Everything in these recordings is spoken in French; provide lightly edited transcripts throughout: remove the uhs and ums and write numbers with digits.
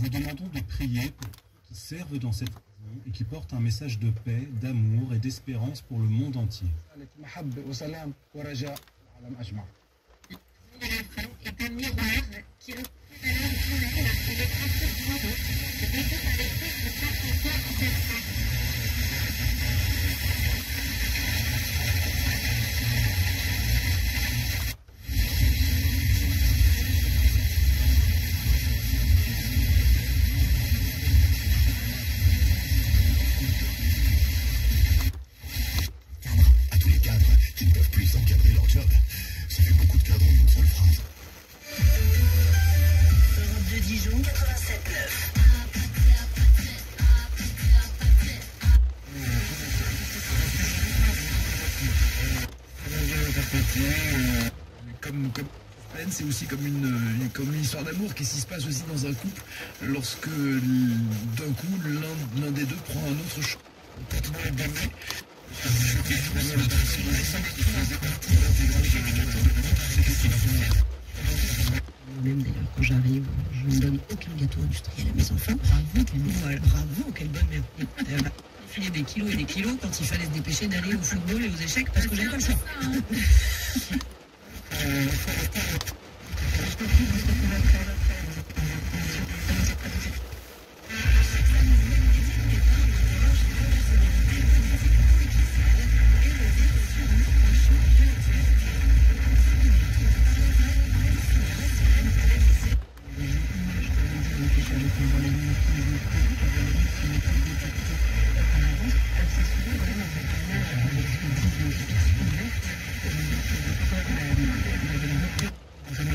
vous demandons de prier pour ceux qui servent dans cette maison et qui portent un message de paix, d'amour et d'espérance pour le monde entier. Est un miroir qui représente et le principe du monde, de vivre avec Christ chaque fois en cette À tous les cadres qui ne peuvent plus encadrer leur job. Ça fait beaucoup de cadres en une seule phrase. Europe de Dijon, 87.9. Comme c'est aussi comme une histoire d'amour. Qu'est-ce qui se passe aussi dans un couple lorsque d'un coup l'un des deux prend un autre choix. Même d'ailleurs, quand j'arrive, je ne donne aucun gâteau industriel à mes enfants. Bravo, quelle bonne mère. Elle m'a filé des kilos et des kilos quand il fallait se dépêcher d'aller au football et aux échecs parce que j'avais pas le choix.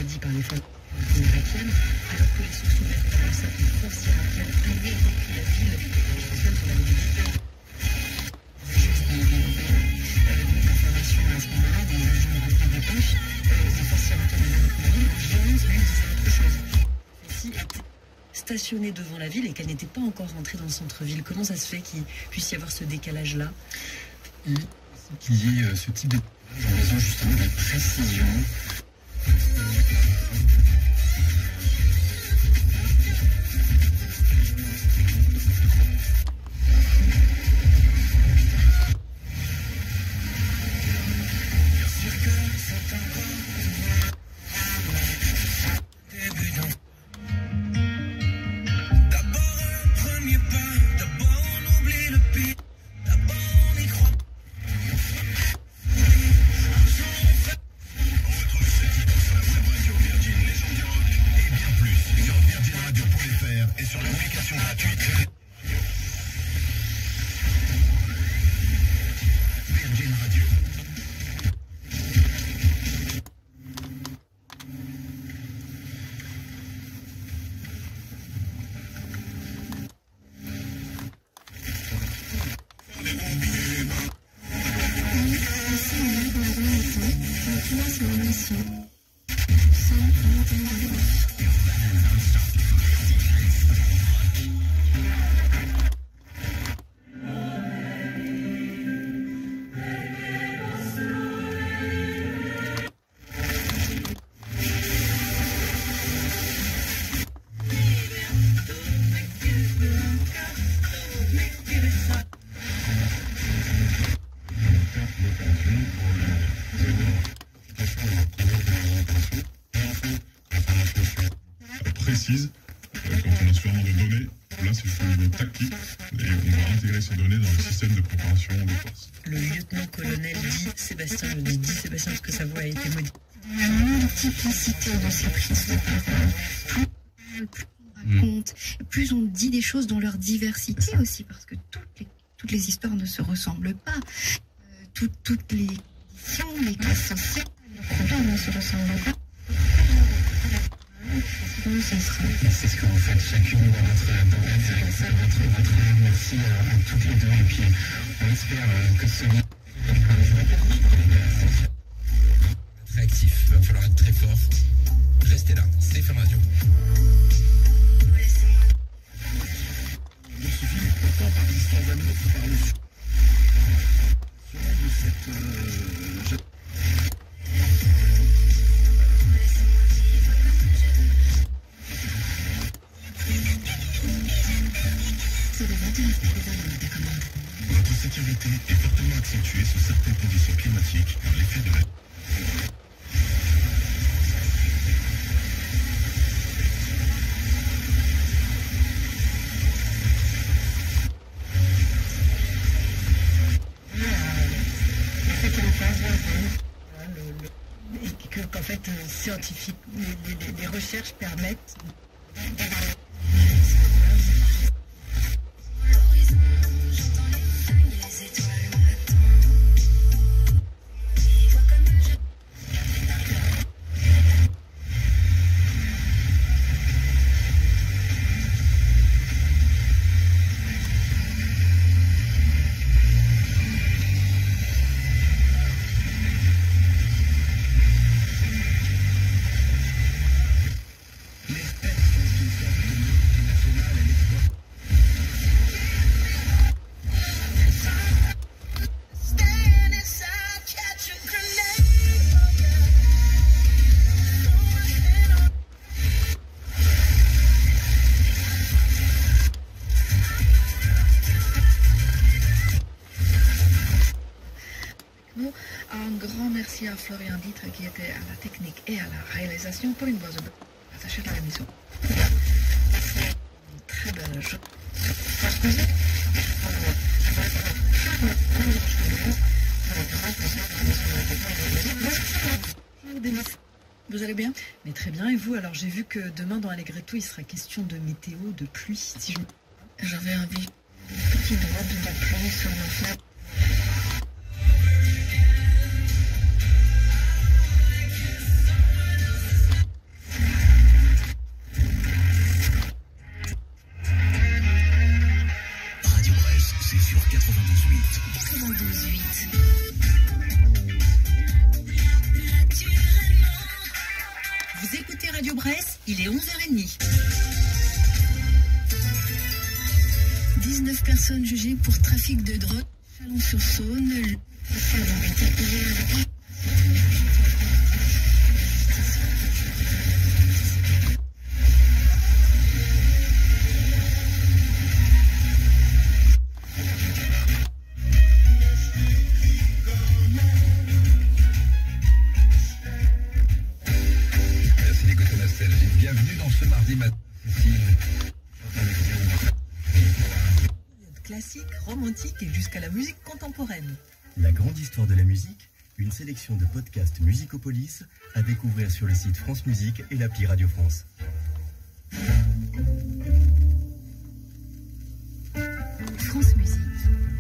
Dit par les femmes irakiennes, alors que les sources ouvertes par le cercle de force irakienne avaient décrit la ville, je pense même qu'on avait dit avec une information à ce moment-là, des agents de dépêche, des forces irakiennes avaient décrit la ville, violence, mais c'est autre chose. Celle-ci était stationnée devant la ville et qu'elle n'était pas encore rentrée dans le centre-ville. Comment ça se fait qu'il puisse y avoir ce décalage-là? Qu'il y ait ce type de en raison justement de la précision. Et sur l'application gratuite Virgin Radio. Précise, quand on a suffisamment de données, là c'est juste une tactique et on va intégrer ces données dans le système de préparation des forces. Le lieutenant-colonel dit Sébastien, je dis Sébastien parce que sa voix a été modifiée. La multiplicité de ces prises de parole, plus on raconte, plus on dit des choses dans leur diversité aussi, parce que toutes les histoires ne se ressemblent pas. Toutes les conditions, les classes sociales, les problèmes ne se ressemblent pas. C'est ce que vous faites chacune dans votre merci à toutes les deux et puis on espère que ce très actif, il va falloir être très fort. Restez là, c'est FM Radio. Il suffit autant par l'histoire d'amour que par le de cette Votre sécurité est fortement accentuée sous certaines conditions climatiques par l'effet de la... Et qu'en fait, scientifique, les recherches permettent... Un grand merci à Florian Ditre qui était à la technique et à la réalisation pour une voix de attaché à la maison. Très belle journée. Vous allez bien? Mais très bien, et vous? Alors j'ai vu que demain dans Allegretto il sera question de météo, de pluie. Si j'avais un petit drop de pluie sur mon fenêtre. Radio Brest, c'est sur 92.8. 92.8. Vous écoutez Radio Brest, il est 11h30. 19 personnes jugées pour trafic de drogue. Chalon-sur-Saône. Merci les côtés nostalgiques. Bienvenue dans ce mardi matin. Classique, romantique et jusqu'à la musique contemporaine. La grande histoire de la musique, une sélection de podcasts Musicopolis à découvrir sur le site France Musique et l'appli Radio France. France Musique,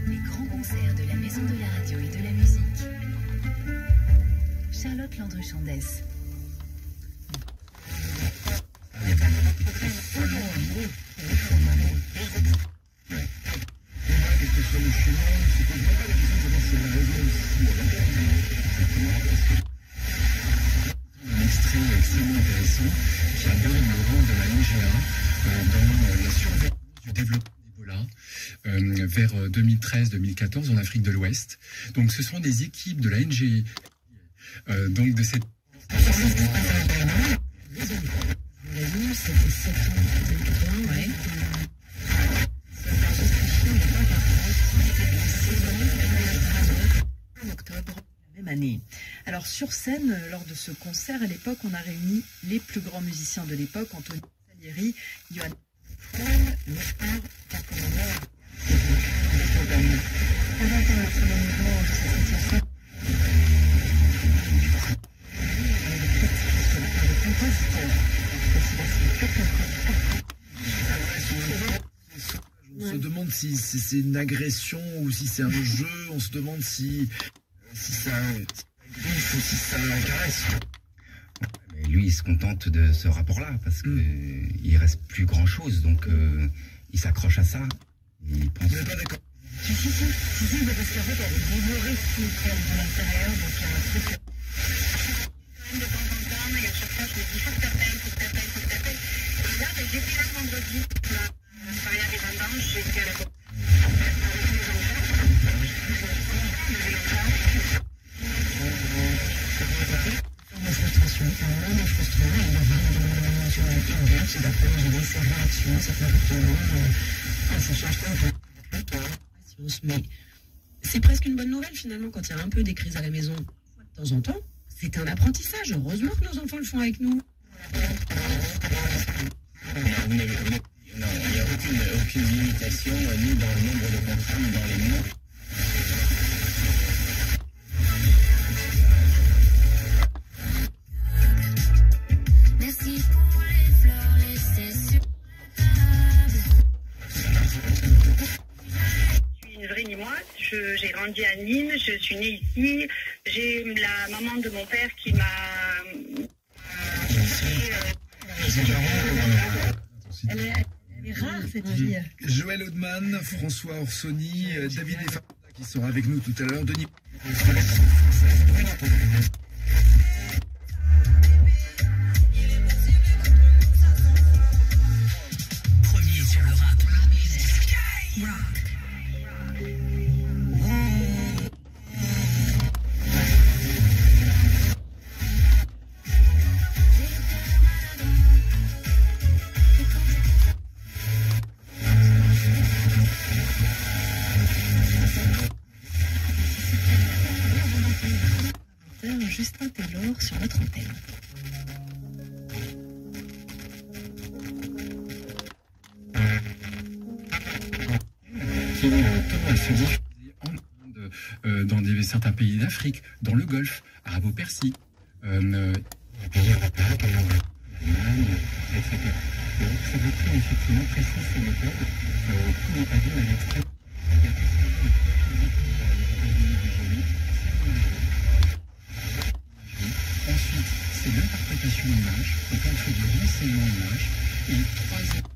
les grands concerts de la Maison de la Radio et de la Musique. Charlotte Landru-Chandès. Un extrait extrêmement intéressant qui aborde le rôle de la NGA dans la surveillance du développement d'Ebola vers 2013-2014 en Afrique de l'Ouest. Donc ce sont des équipes de la NGA donc de cette... Année. Alors sur scène, lors de ce concert, à l'époque, on a réuni les plus grands musiciens de l'époque, Antonio Salieri, Johan On se demande si c'est une agression ou si c'est un jeu, on se demande si ça griffe ou si ça caresse. Mais lui, il se contente de ce rapport-là parce que il reste plus grand-chose, donc il s'accroche à ça. Il pense. Vous n'êtes pas d'accord? Si, parce qu'en fait, elle est dévorée sous de l'intérieur, donc il y a un truc... De temps en temps, et à chaque fois, je me dis, faut que t'appelles. Et là, j'étais là vendredi, je parlais à des vendanges, j'étais à la... frustration, c'est la frustration, et dans une dimension ambiante, c'est la peur de laisser réaction, ça Ça change pas mais c'est presque une bonne nouvelle finalement quand il y a un peu des crises à la maison de temps en temps. C'est un apprentissage. Heureusement que nos enfants le font avec nous. Non, il n'y a aucune limitation ni dans le nombre de contrats ni dans les mots. Merci pour les fleurs laissées sur Une vraie Nîmoise, j'ai grandi à Nîmes, je suis née ici. J'ai la maman de mon père qui m'a... Elle est rare cette fille. Joël Audeman, François Orsoni, David Effarda qui sera avec nous tout à l'heure. Denis. Premier sur le rap. Rock. Justin Taylor sur notre antenne. Dans certains pays d'Afrique, dans le Golfe, Arabo-Persie. Effectivement précis ces méthodes. Tout n'est pas dit à l'extrait. Ensuite, c'est l'interprétation image, donc on fait du renseignement image. Et troisième.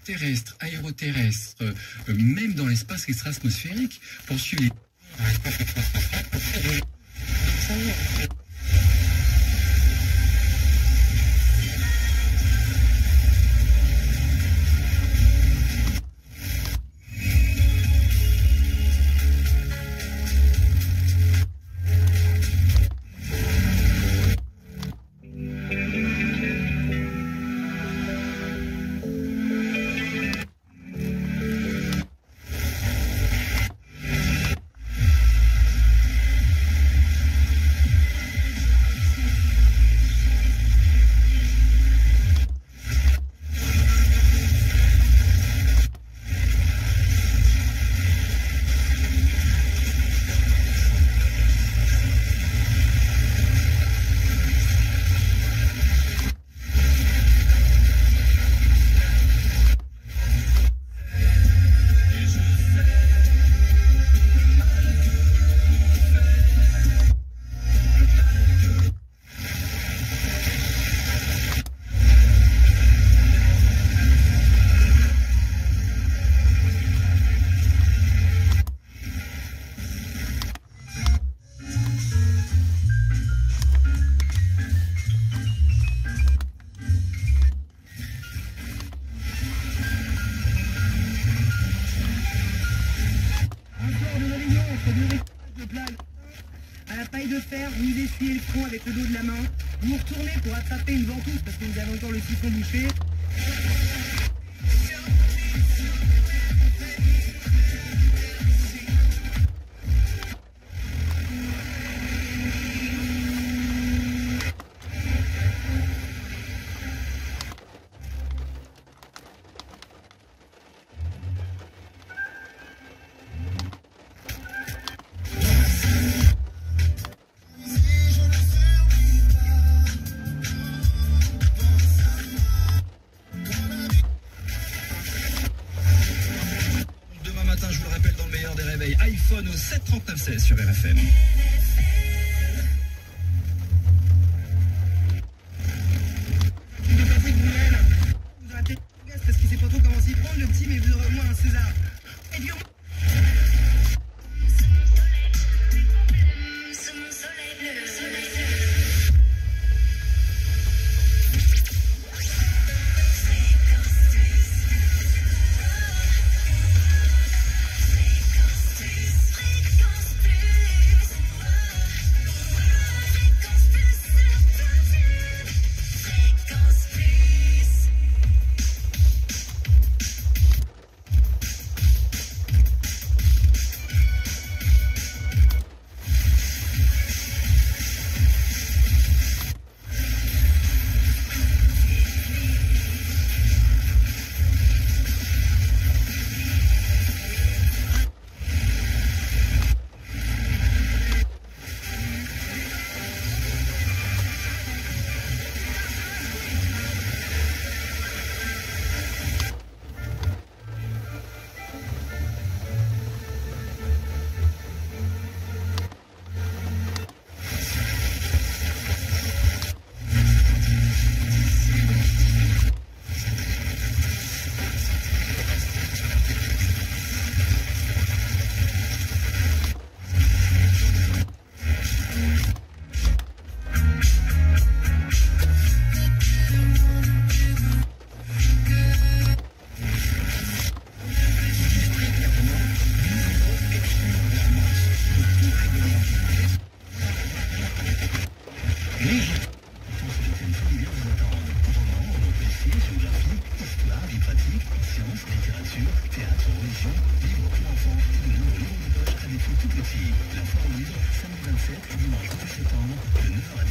Terrestre, aéroterrestre, même dans l'espace extra-atmosphérique, pour suivre les... À la paille de fer, vous essuyez le front avec le dos de la main. Vous retournez pour attraper une ventouse parce que vous avez encore le siphon bouché. iPhone au 73916 sur RFM. Vous aurez peut-être un gaz parce qu'il sait pas trop comment s'y prendre le petit, mais vous aurez au moins un César. Et puis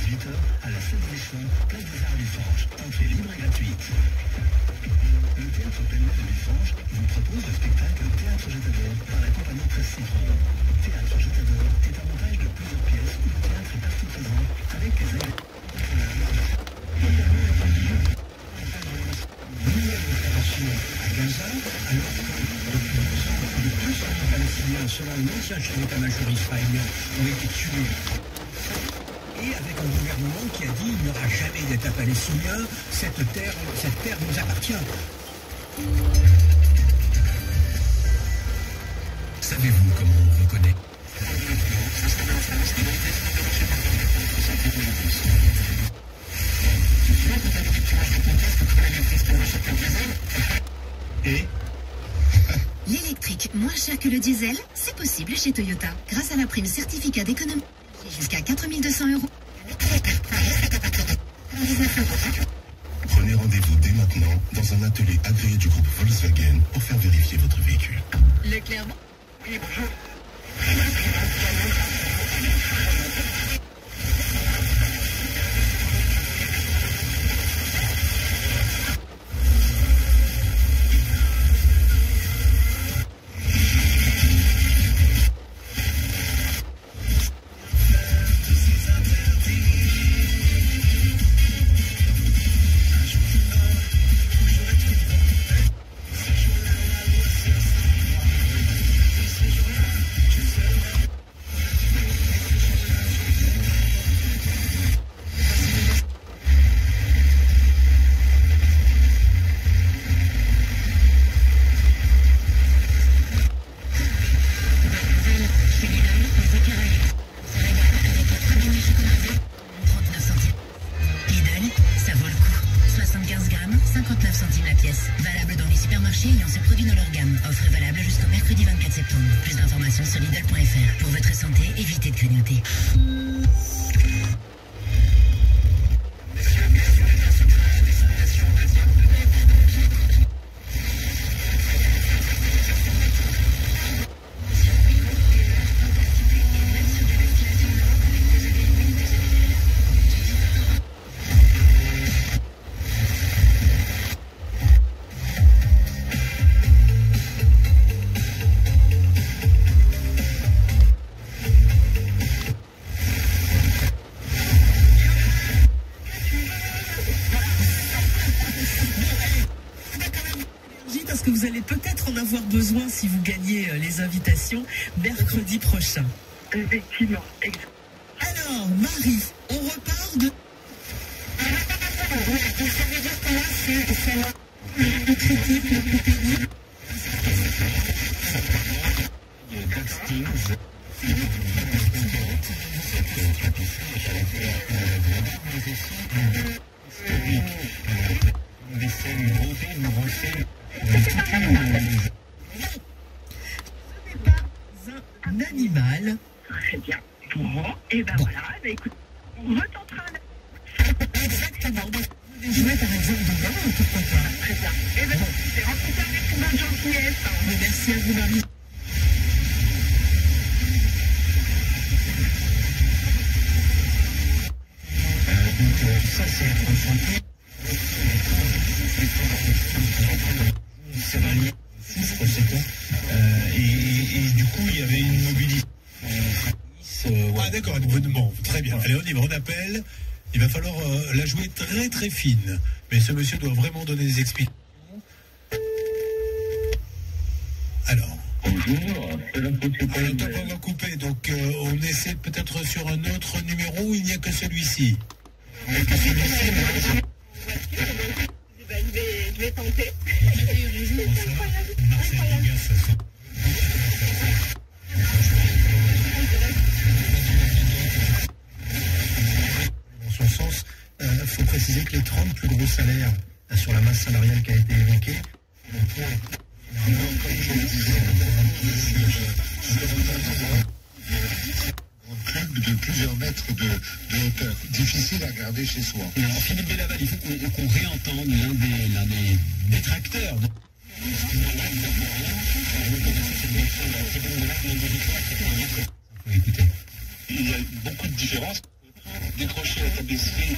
18h à la salle des Champs, place des Arts Villefranche. Entrée libre et gratuite. Le théâtre Penel de Villefranche vous propose le spectacle Théâtre Je t'adore par la compagnie 13 Citron. Théâtre Je t'adore est un montage de plusieurs pièces où le théâtre est partie présent avec les nouvelle opération à Gaza, alors que depuis 2 ans, plus de 200 000 Palestiniens, selon l'ancien chef d'état-major israélien, ont été tués. Et avec un gouvernement qui a dit il n'y aura jamais d'État palestinien, cette terre nous appartient. Savez-vous comment on reconnaît Et L'électrique moins cher que le diesel, c'est possible chez Toyota. Grâce à la prime certificat d'économie jusqu'à 4 200 €. Prenez rendez-vous dès maintenant dans un atelier agréé du groupe Volkswagen pour faire vérifier votre véhicule. Leclerc. Oui, bonjour. Sur Lidl.fr. Pour votre santé, évitez de grignoter. Parce que vous allez peut-être en avoir besoin si vous gagnez les invitations mercredi prochain. Effectivement. Alors, Marie, on repart de... Vous savez juste que moi, c'est le critique le plus pénible. Un animal. Très bien. Bon, et ben voilà, ben écoute, on retentera. Exactement. Des jouets par exemple dedans, pourquoi pas. Très bien. Et ben c'est rencontré avec une bonne gentillesse. Mais merci à vous, Marie. ça c'est un chantier. C'est un lien 6 précédent. Et du coup, il y avait une mobilité. Ah d'accord, bon, très bien. Allez, on y va, on appelle. Il va falloir la jouer très très fine. Mais ce monsieur doit vraiment donner des explications. Alors. Bonjour, c'est la société. Alors, on va couper, donc on essaie peut-être sur un autre numéro où il n'y a que celui-ci. Je vais tenter. Dans son sens, il faut préciser que les 30 plus gros salaires sur la masse salariale qui a été évoquée, de plusieurs mètres de hauteur. Difficile à garder chez soi. Alors, Philippe Bellaval, il faut qu'on réentende l'un des détracteurs. Il y a beaucoup de différences. décrocher la tapisserie.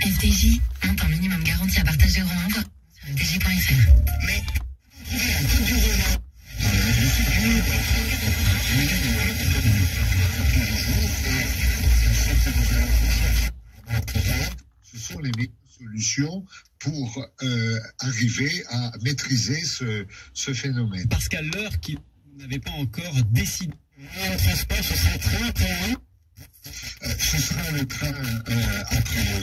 FDJ, montant minimum garanti à partager en sur FDJ.fr. Ce sont les meilleures solutions pour arriver à maîtriser ce phénomène. Parce qu'à l'heure qu'il n'avait pas encore décidé, un transport, ce sera très ce sera le train après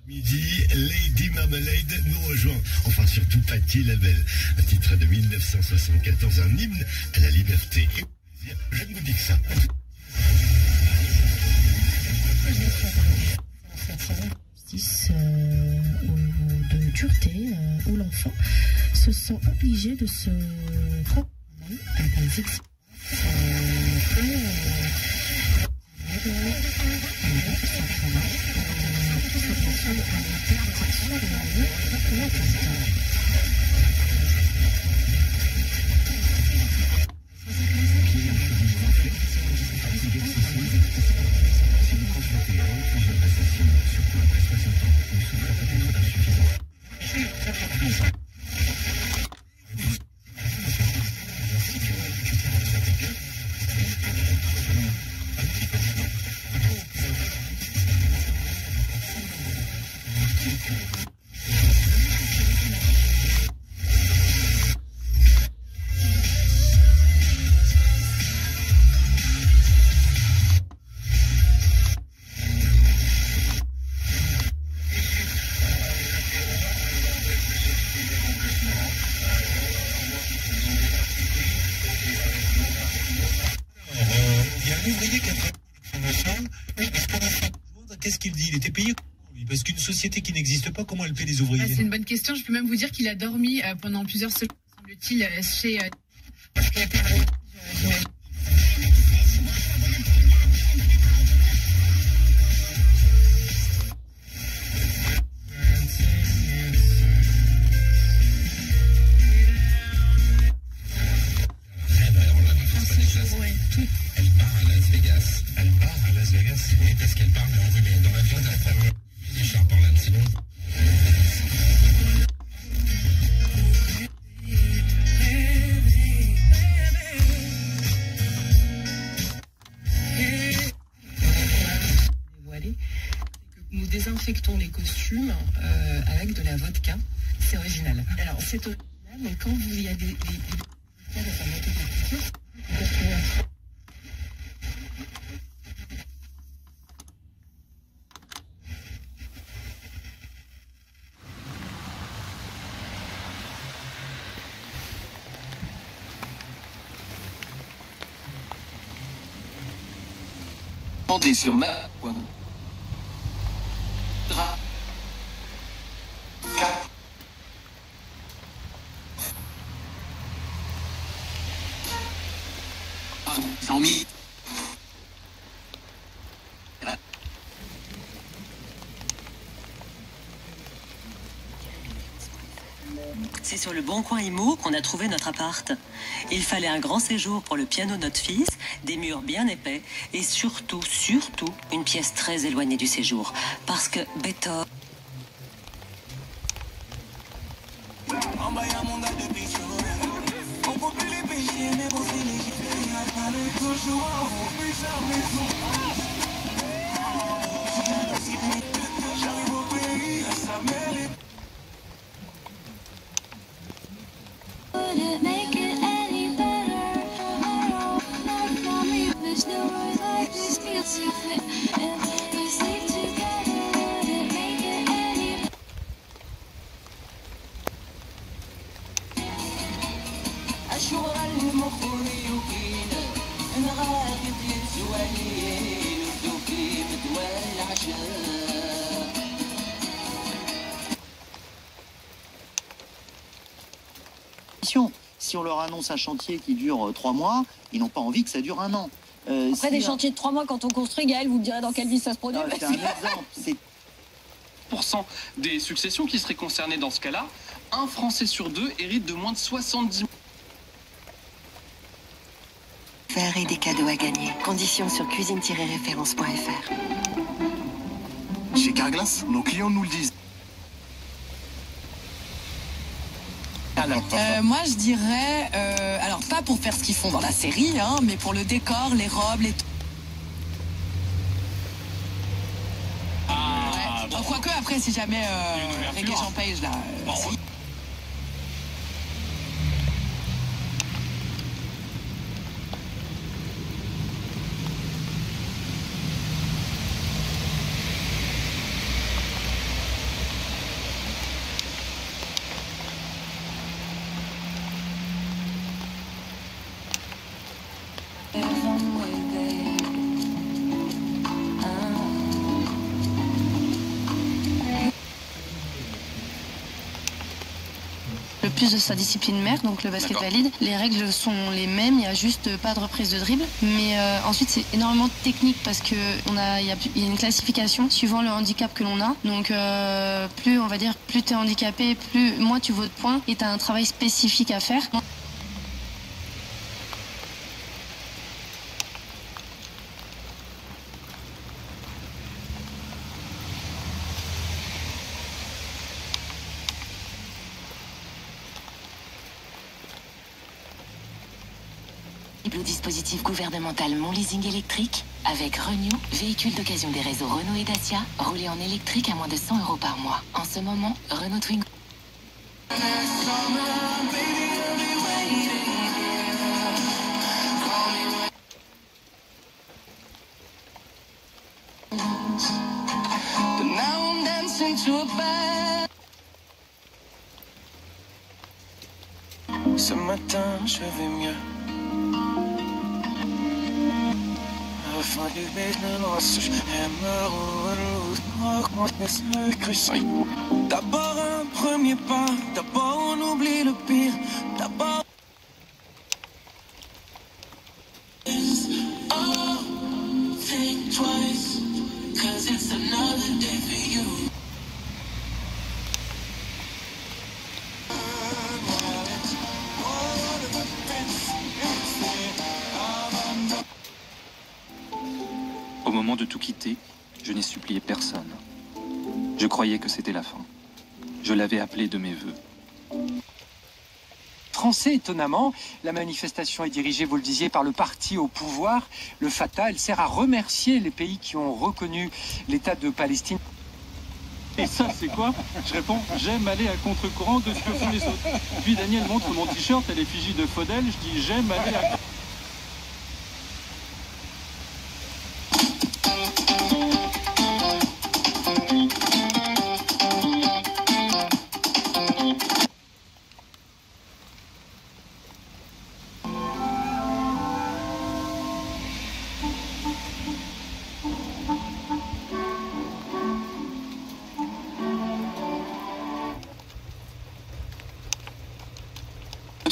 midi, Lady Marmalade nous rejoint. Enfin, surtout Patti LaBelle. Un titre de 1974, un hymne à la liberté. Et je ne vous dis que ça. De dureté où l'enfant se sent obligé de se Qu'est-ce qu'il dit? Il était payé parce qu'une société qui n'existe pas, comment elle paie les ouvriers? C'est une bonne question. Je peux même vous dire qu'il a dormi pendant plusieurs semaines, semble-t-il, chez... Elle part à Las Vegas. Elle part à Las Vegas? Oui, parce qu'elle part dans l'avion d'après. Je suis par là, c'est bon. Nous désinfectons les costumes avec de la vodka. C'est original. Alors, c'est original, mais quand il y a des Rendez sur ma... 100 000. C'est sur le Bon Coin Imo qu'on a trouvé notre appart. Il fallait un grand séjour pour le piano de notre fils, des murs bien épais et surtout, une pièce très éloignée du séjour. Parce que Beethoven... conditions. Si on leur annonce un chantier qui dure 3 mois, ils n'ont pas envie que ça dure 1 an. Après des chantiers de 3 mois, quand on construit, Gaël, vous me direz dans quelle ville ça se produit. C'est un exemple. C'est % des successions qui seraient concernées dans ce cas-là. Un Français sur 2 hérite de moins de 70 000. Faire et des cadeaux à gagner. Conditions sur cuisine-référence.fr. Chez Carglass, nos clients nous le disent. Moi je dirais, alors pas pour faire ce qu'ils font dans la série, hein, mais pour le décor, les robes, les... Quoique après si jamais Reggae Jean Page là... Plus de sa discipline mère, donc le basket valide. Les règles sont les mêmes, il n'y a juste pas de reprise de dribble. Mais ensuite, c'est énormément technique parce que il y a une classification suivant le handicap que l'on a. Donc plus, on va dire, plus tu es handicapé, plus moins tu vaux de points et tu as un travail spécifique à faire. Le dispositif gouvernemental Mon Leasing électrique avec Renew, véhicule d'occasion des réseaux Renault et Dacia, roulé en électrique à moins de 100 € par mois. En ce moment, Renault Twingo. Ce matin, je vais mieux. D'abord un premier pas, d'abord on oublie le pire, d'abord. Oh, think twice, 'cause it's another day for you. Au moment de tout quitter, je n'ai supplié personne. Je croyais que c'était la fin. Je l'avais appelé de mes voeux. Français, étonnamment, la manifestation est dirigée, vous le disiez, par le parti au pouvoir, le Fatah. Elle sert à remercier les pays qui ont reconnu l'État de Palestine. Et ça, c'est quoi? Je réponds, j'aime aller à contre-courant de ce que font les autres. Puis Daniel montre mon t-shirt à l'effigie de Faudel, je dis, j'aime aller à...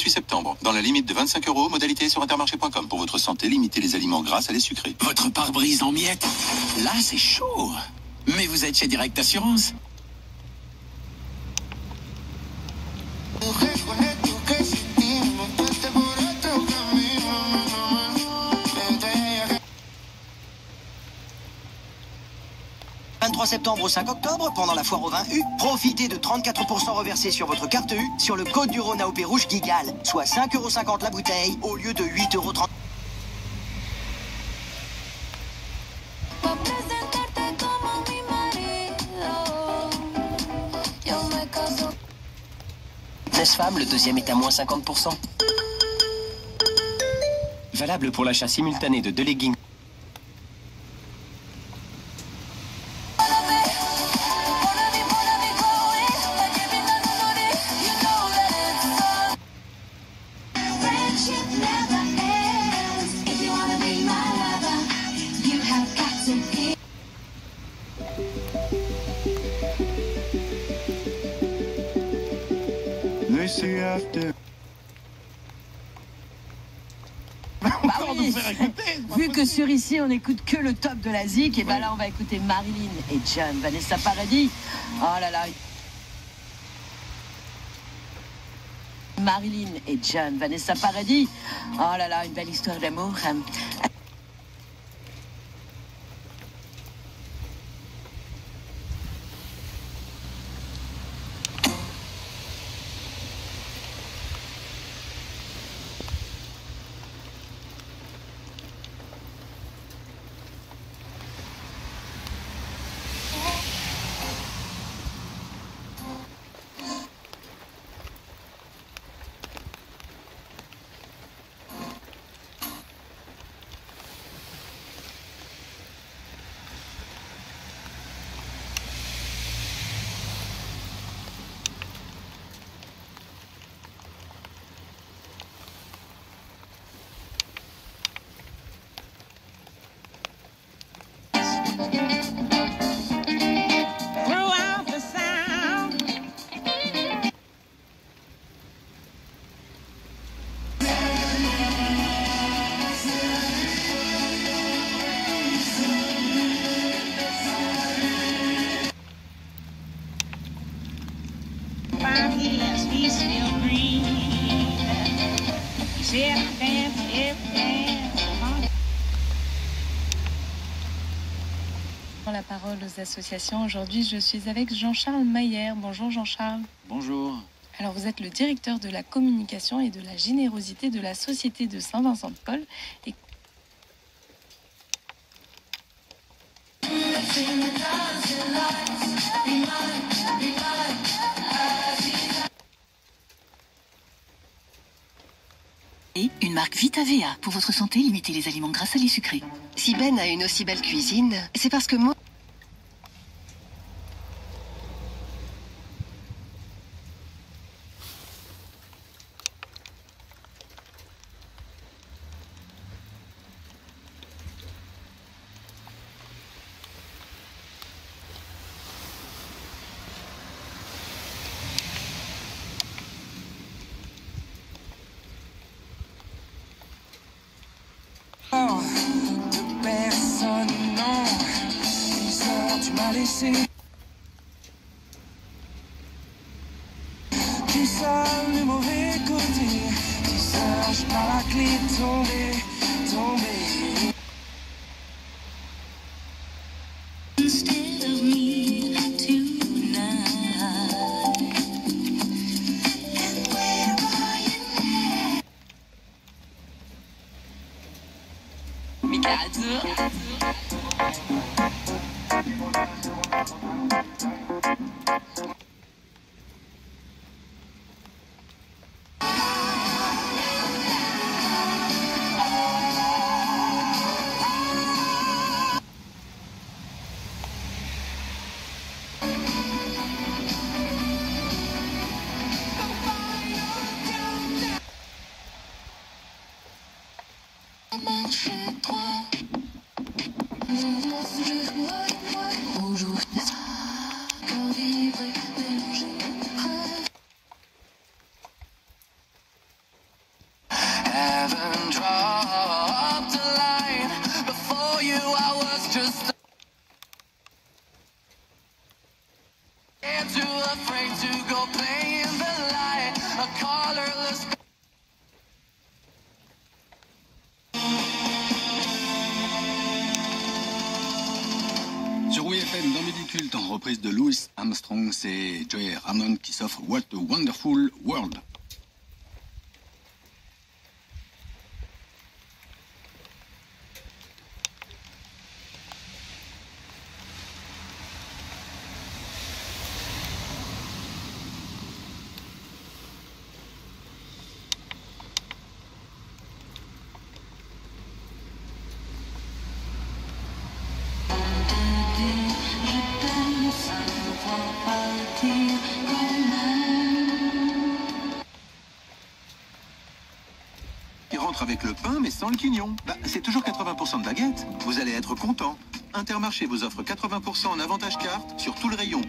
Septembre. Dans la limite de 25 €, modalité sur intermarché.com. Pour votre santé, limitez les aliments gras à les sucrés. Votre pare-brise en miettes? Là, c'est chaud. Mais vous êtes chez Direct Assurance. Septembre au 5 octobre, pendant la foire au vin U, profitez de 34% reversés sur votre carte U sur le code du Rhône AOP rouge Gigal, soit 5,50 € la bouteille au lieu de 8,30 €. Femme, le deuxième est à moins 50%. Valable pour l'achat simultané de 2 leggings. They say after nous faire écouter. Vu que sur ici, on n'écoute que le top de la zik, et ben là, on va écouter Marilyn et John, Vanessa Paradis. Oh là là. Marilyn et John, Vanessa Paradis. Oh là là, une belle histoire d'amour. La parole aux associations. Aujourd'hui, je suis avec Jean-Charles Mayer. Bonjour Jean-Charles. Bonjour. Alors, vous êtes le directeur de la communication et de la générosité de la Société de Saint-Vincent-de-Paul. Et... Et une marque VitaVea. Pour votre santé, limitez les aliments gras, salés, sucrés. Si Ben a une aussi belle cuisine, c'est parce que moi... De personne, non. Ça, tu m'as laissé. Tu sais le mauvais côté. Tu saches par la clé tomber, tomber. Instead of me tonight. And where are you now? Mikado. Heaven dropped a line. Before you, I was just too afraid to go play in the light. A colorless. Sur WFM, dans Midi Culte, en reprise de Louis Armstrong, c'est Joey Ramone qui s'offre What a Wonderful World. Qui rentre avec le pain mais sans le quignon. Bah, c'est toujours 80% de baguette. Vous allez être content. Intermarché vous offre 80% en avantage carte sur tout le rayon.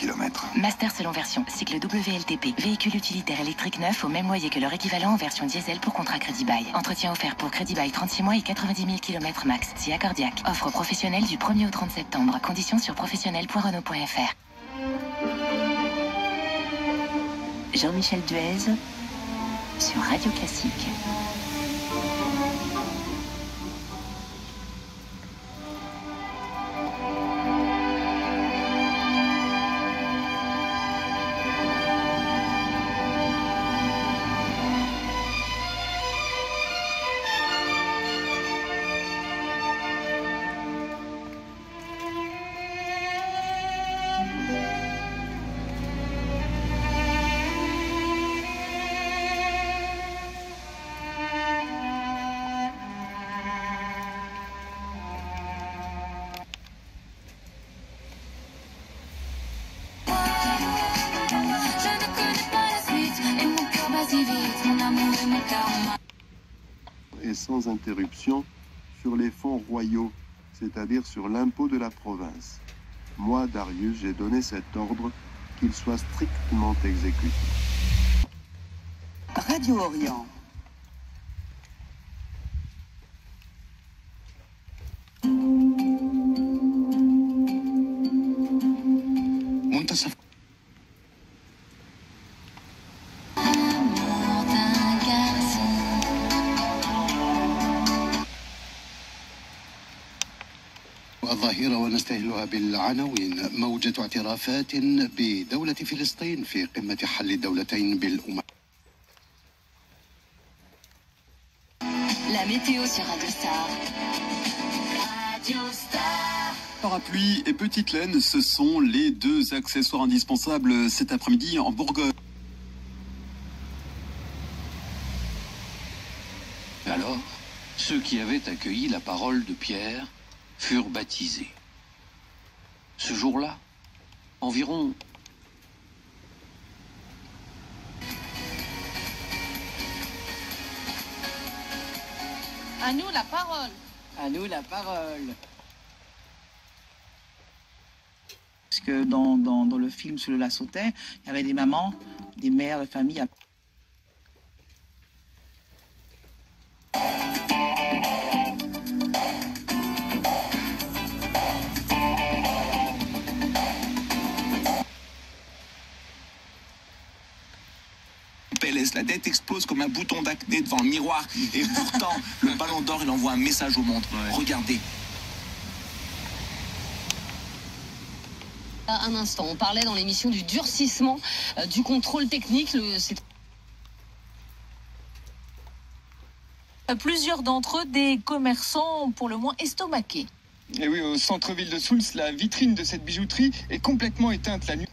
km. Master selon version, cycle WLTP, véhicule utilitaire électrique neuf au même loyer que leur équivalent en version diesel pour contrat Crédit Bail. Entretien offert pour Crédit Bail 36 mois et 90 000 km max, si accordiaque. Offre professionnelle du 1er au 30 septembre. Conditions sur professionnel.renault.fr. Jean-Michel Duez sur Radio Classique. Et sans interruption sur les fonds royaux, c'est-à-dire sur l'impôt de la province. Moi, Darius, j'ai donné cet ordre qu'il soit strictement exécuté. Radio Orient. الظاهرة ونستهلها بالعناوين. موجة اعترافات بدولة فلسطين في قمة حل الدولتين بالأمم. La météo sur Radio Star. Radio Star. Parapluie et petite laine, ce sont les deux accessoires indispensables cet après-midi en Bourgogne. Alors, ceux qui avaient accueilli la parole de Pierre furent baptisés. Ce jour-là, environ à nous la parole. À nous la parole. Parce que dans le film Sous le lac sautait, il y avait des mamans, des mères de famille. La dette explose comme un bouton d'acné devant le miroir. Et pourtant, le Ballon d'Or, il envoie un message au monde. Regardez. Un instant, on parlait dans l'émission du durcissement du contrôle technique. Plusieurs d'entre eux, des commerçants pour le moins estomaqués. Et oui, au centre-ville de Souls, la vitrine de cette bijouterie est complètement éteinte la nuit.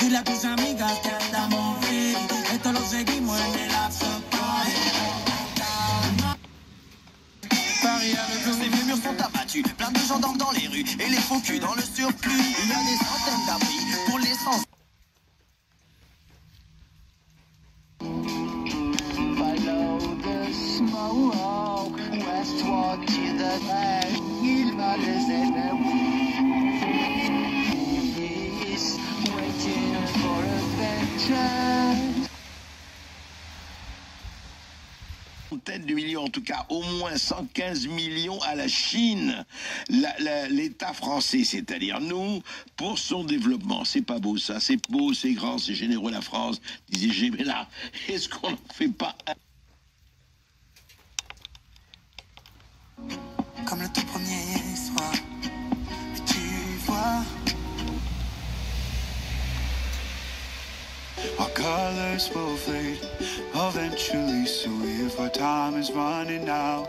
Dile a tus amigas que andamos free. Esto lo seguimos en el after party. Les vieux murs sont abattus, plein de gens dorment dans les rues et les faux culs dans le surplus. Il y a des centaines d'abris pour les sans. Follow the smoke, westward to the west. Il va les He's waiting for adventure. centaines de millions, en tout cas au moins 115 millions à la Chine. L'État français, c'est-à-dire nous, pour son développement. C'est pas beau ça, c'est beau, c'est grand, c'est généreux la France, disait Gémella. Est-ce qu'on n'en fait pas un? Comme le tout premier soir, tu vois, our colors will fade eventually, so if our time is running out,